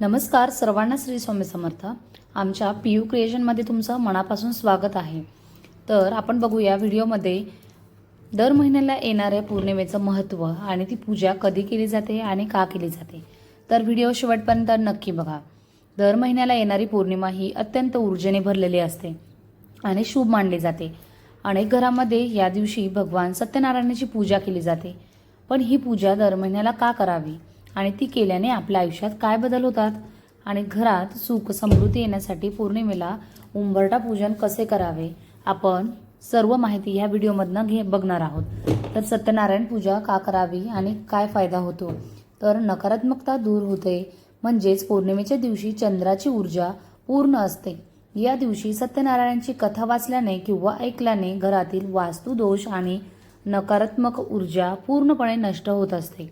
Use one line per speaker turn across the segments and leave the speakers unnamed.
नमस्कार सर्वांना, श्री स्वामी समर्थ. आमच्या पीयू क्रिएशनमध्ये तुमचं मनापासून स्वागत आहे. तर आपण बघूया व्हिडिओमध्ये दर महिन्याला येणाऱ्या पौर्णिमेचं महत्त्व आणि ती पूजा कधी केली जाते आणि का केली जाते. तर व्हिडिओ शेवटपर्यंत नक्की बघा. दर महिन्याला येणारी पौर्णिमा ही अत्यंत ऊर्जेने भरलेली असते आणि शुभ मानली जाते. अनेक घरामध्ये या दिवशी भगवान सत्यनारायणाची पूजा केली जाते. पण ही पूजा दर महिन्याला का करावी आणि ती केल्याने आपल्या आयुष्यात काय बदल होतात आणि घरात सुख समृद्धी येण्यासाठी पौर्णिमेला उंबरठा पूजन कसे करावे, आपण सर्व माहिती ह्या व्हिडिओमधनं बघणार आहोत. तर सत्यनारायण पूजा का करावी आणि काय फायदा होतो, तर नकारात्मकता दूर होते. म्हणजेच पौर्णिमेच्या दिवशी चंद्राची ऊर्जा पूर्ण असते. या दिवशी सत्यनारायणाची कथा वाचल्याने किंवा ऐकल्याने घरातील वास्तुदोष आणि नकारात्मक ऊर्जा पूर्णपणे नष्ट होत असते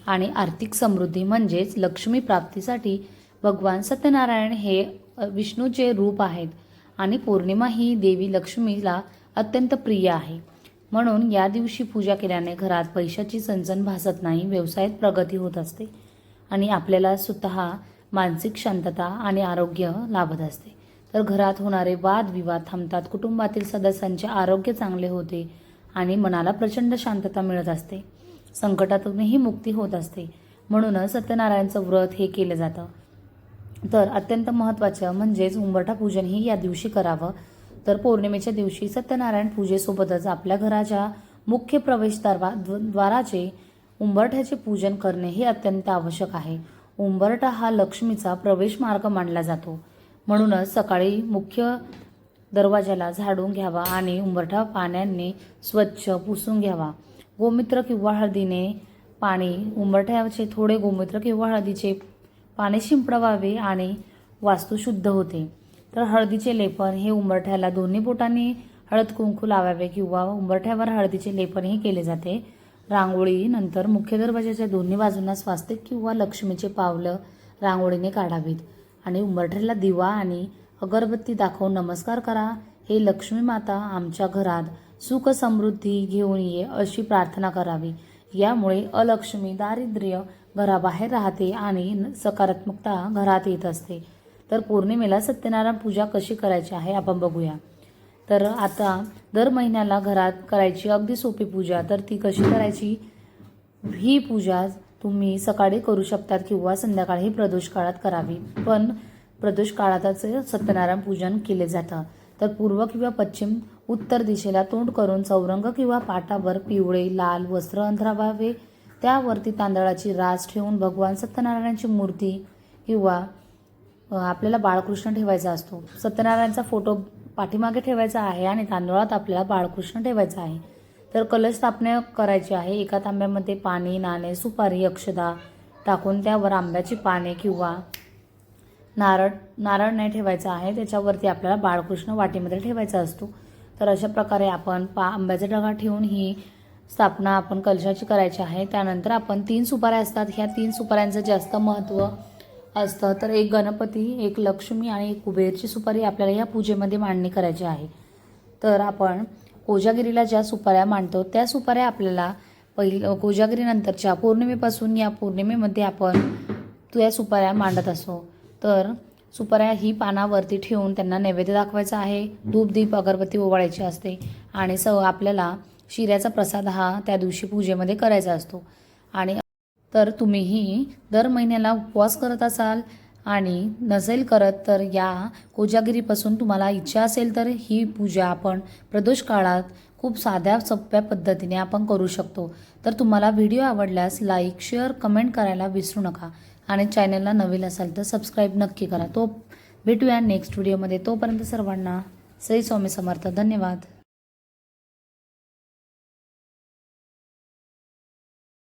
आणि आर्थिक समृद्धी म्हणजेच लक्ष्मी प्राप्तीसाठी भगवान सत्यनारायण हे विष्णूचे रूप आहेत आणि पौर्णिमा ही देवी लक्ष्मीला अत्यंत प्रिय आहे. म्हणून या दिवशी पूजा केल्याने घरात पैशाची चणचण भासत नाही, व्यवसायात प्रगती होत असते आणि आपल्याला स्वतः मानसिक शांतता आणि आरोग्य लाभत असते. तर घरात होणारे वादविवाद थांबतात, कुटुंबातील सदस्यांचे आरोग्य चांगले होते आणि मनाला प्रचंड शांतता मिळत असते. संकटातूनही मुक्ती होत असते. म्हणूनच सत्यनारायणचं व्रत हे केलं जातं. तर अत्यंत महत्त्वाचं म्हणजेच उंबरठा पूजन ही या दिवशी करावं. तर पौर्णिमेच्या दिवशी सत्यनारायण पूजेसोबतच आपल्या घराच्या मुख्य प्रवेशद्वाराचे उंबरठ्याचे पूजन करणे हे अत्यंत आवश्यक आहे. उंबरठा हा लक्ष्मीचा प्रवेश मार्ग मानला जातो. म्हणूनच सकाळी मुख्य दरवाजाला झाडून घ्यावा आणि उंबरठा पाण्याने स्वच्छ पुसून घ्यावा. गोमूत्र किंवा हळदीने पाणी उंबरठ्याचे थोडे गोमूत्र किंवा हळदीचे पाणी शिंपडवावे आणि वास्तू शुद्ध होते. तर हळदीचे लेपन हे उंबरठ्याला दोन्ही बोटांनी हळद कुंकू लावावे किंवा उंबरठ्यावर हळदीचे लेपनही केले जाते. रांगोळी नंतर मुख्य दरवाजाच्या दोन्ही बाजूंना स्वास्तिक किंवा लक्ष्मीचे पावलं रांगोळीने काढावीत आणि उंबरठ्याला दिवा आणि अगरबत्ती दाखवून नमस्कार करा. हे लक्ष्मी माता आमच्या घरात सुख समृद्धी घेऊन ये अशी प्रार्थना करावी. यामुळे अलक्ष्मी दारिद्र्य घराबाहेर राहते आणि सकारात्मकता घरात येत असते. तर पौर्णिमेला सत्यनारायण पूजा कशी करायची आहे आपण बघूया. तर आता दर महिन्याला घरात करायची अगदी सोपी पूजा. तर ती कशी करायची, ही पूजा तुम्ही सकाळी करू शकतात किंवा संध्याकाळी प्रदोष काळात करावी. पण प्रदोष काळातच सत्यनारायण पूजन केले जातं. तर पूर्व किंवा पश्चिम उत्तर दिशेला तोंड करून चौरंग किंवा पाटावर पिवळे लाल वस्त्र अंथरावावे. त्यावरती तांदळाची रास ठेवून भगवान सत्यनारायणाची मूर्ती किंवा आपल्याला बाळकृष्ण ठेवायचा असतो. सत्यनारायणचा फोटो पाठीमागे ठेवायचा आहे आणि तांदळात आपल्याला बाळकृष्ण ठेवायचा आहे. तर कलश स्थापना करायची आहे. एका तांब्यामध्ये पाणी, नाणे, सुपारी, अक्षदा टाकून त्यावर आंब्याची पाने किंवा नारळ नाही ठेवायचा आहे. त्याच्यावरती आपल्याला बाळकृष्ण वाटीमध्ये ठेवायचा असतो. तर अशा प्रकारे आपण आंब्याचा डगा ठेवून ही स्थापना आपण कलशाची करायची आहे. त्यानंतर आपण 3 सुपाऱ्या असतात. ह्या 3 सुपाऱ्यांचं जास्त महत्त्व असतं. तर एक गणपती, एक लक्ष्मी आणि एक कुबेरची सुपारी आपल्याला या पूजेमध्ये मांडणी करायची आहे. तर आपण कोजागिरीला ज्या सुपाऱ्या मांडतो त्या सुपाऱ्या आपल्याला कोजागिरीनंतरच्या पौर्णिमेपासून या पौर्णिमेमध्ये आपण त्या सुपाऱ्या मांडत असतो. तर सुपाऱ्या ही पानावरती ठेवून त्यांना नैवेद्य दाखवायचा आहे. धूप दीप अगरबत्ती ओवाळायची असते आणि आपल्याला शिऱ्याचा प्रसाद हा त्या दिवशी पूजेमध्ये करायचा असतो. आणि तर तुम्हीही दर महिन्याला उपवास करत असाल आणि नसेल करत तर या कोजागिरीपासून तुम्हाला इच्छा असेल तर ही पूजा आपण प्रदोष काळात खूप साध्या सोप्या पद्धतीने आपण करू शकतो. तर तुम्हाला व्हिडिओ आवडल्यास लाईक, शेअर, कमेंट करायला विसरू नका आणि चॅनलला नवीन असाल तर सबस्क्राईब नक्की करा. भेटूया नेक्स्ट व्हिडिओमध्ये. तोपर्यंत सर्वांना श्री स्वामी समर्थ. धन्यवाद.